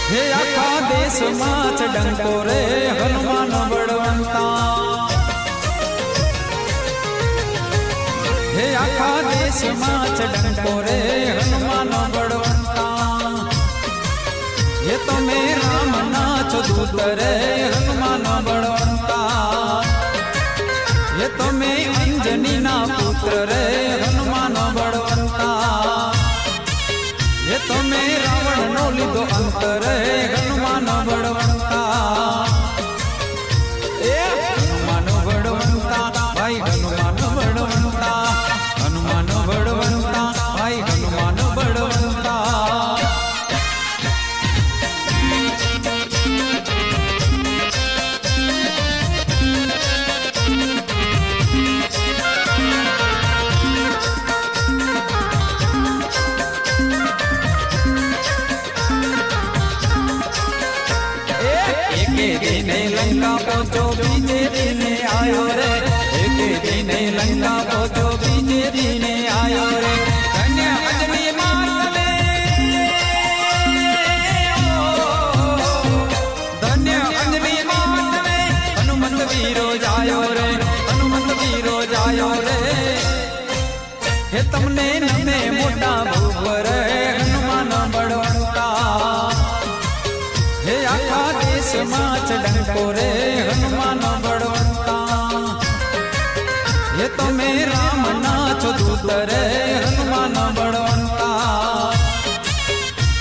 हे आखा देश माच डंको रे हनुमान बड़वंता। हे आखा देश माच डंको रे हनुमान बड़वंता। ये तो मेरा नाच दूत रे हनुमान बड़वंता। ये तो मैं अंजनी ना पुत्र रे हनुमान बड़वंता। ये तो मैं रावण नो लीधो अंतर हनुमान बड़वंता। हनुमान बड़वंता भाई हनुमान बड़वंता। हनुमान बड़वंता भाई हनुमान बड़वंता। लंका पहुंचो बीजे दिन आयो रे। एक दिन लंका पहुंचो बीजे दिन आयो रे। धन्य अंजनी मात में, धन्य अंजनी मात में हनुमंत वीरो जायो रे। हनुमंत वीरो जायो रे। हे तमने नमे मोटा भूवर हनुमान बड़वंता। हे आखा देश माच डंको रे हनुमान बड़वंता। ये तो मैं राम नाच दूत रे हनुमान बड़वंता।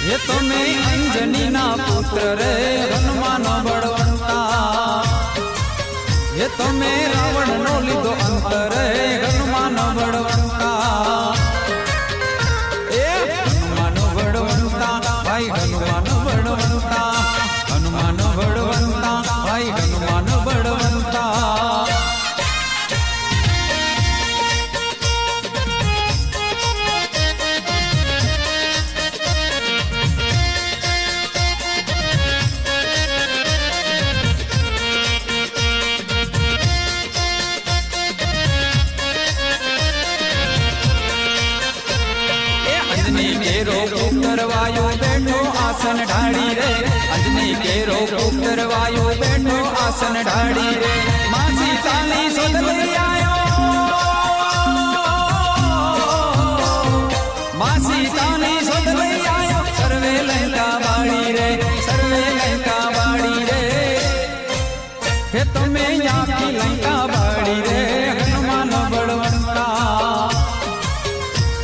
ये तो मैं अंजनी ना पुत्र रे हनुमान बड़वंता। ये तो मैं रावण नो लीधो अंतर हनुमान बड़वंता। हनुमान बड़वंता भाई हनुमान बड़वंता। हनुमान बड़वंता भाई हनुमान बड़वंता। अंजनी केरो पुत्र वायु बैठो आसन ढाड़ी रे। अंजनी केरो पुत्र वायु बैठो आसन ढाड़ी रे। मां सीता नी सोध ले आयो। मां सीता नी सोध ले आयो। सर्वे लंका बाड़ी रे। सर्वे लंका बाड़ी रे। हे तुम्हें यहाँ की लंका बाड़ी रे हनुमान बड़वंता।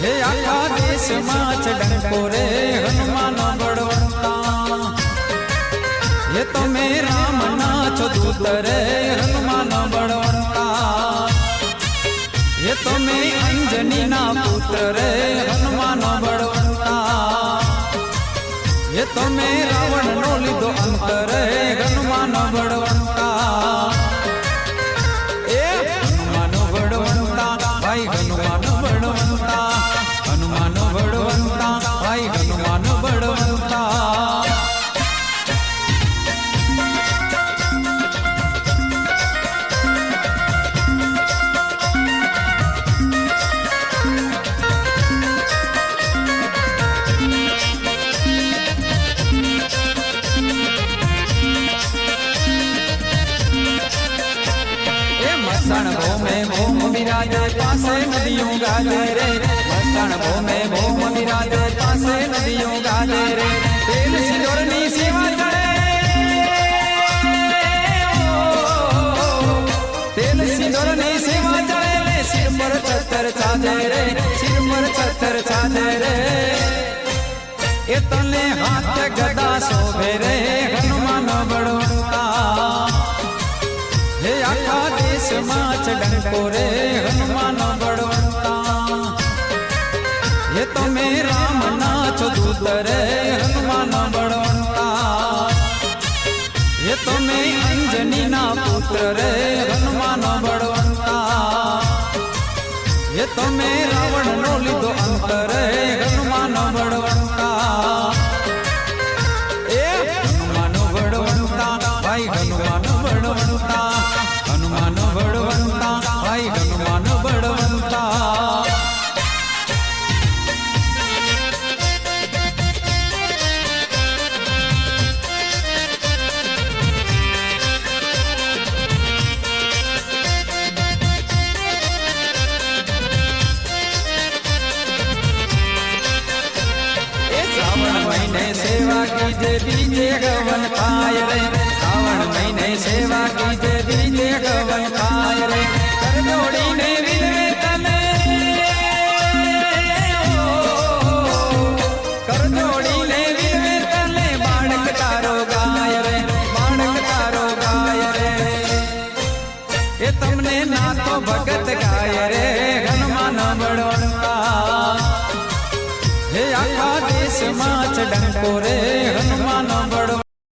हे आखा देश माच डंको रे हनुमान बड़वंता। ये तो मैं राम नाच दूत रे हनुमान बड़वंता। ये तो मैं अंजनी ना पुत्र रे हनुमान बड़वंता। ये तो मैं रावण नो लीधो अंतर हनुमान बड़वंता। हनुमान बड़वंता भाई हनुमान बड़वंता। हनुमान बड़वंता भाई हनुमान बड़वंता। मस्तान भोम विराजे पासे नदियों गाजे रे। मस्तान भोम विराजे पासे नदियों गाजे रे। तेल सिंदूरनी सेवा चढ़े। तेल सिंदूरनी सेवा चढ़े रे। सिर पर छत्र छाजे रे। सिर पर छत्र छाजे रे। ये तले हाथ गदा शोभे रे हनुमान बड़वंता। हे आखा देश माच डंको रे हनुमान बड़वंता। ये तो मैं राम नाच दूत रे हनुमान बड़वंता। ये तो मैं अंजनी ना पुत्र रे हनुमान बड़वंता। ये तो मैं रावण नो लीधो अंतर हनुमान बड़वंता। हनुमान बड़वंता भाई हनुमान बड़वंता। हनुमान बड़वंता भाई हनुमान बड़वंता। મહિને સેવા કીજે બીજે ગવન થાય રે શ્રાવણ મહિને સેવા કીજે બીજે ગવન થાય રે કર જોડીને વિનવે તને કર જોડીને વિનવે તને બાળક તારો ગાય રે બાળક તારો ગાય રે એ તમને ના તો ભગત ગાય રે હનુમાન બળવંતા હે આખા દેશમાં ચડંકો રે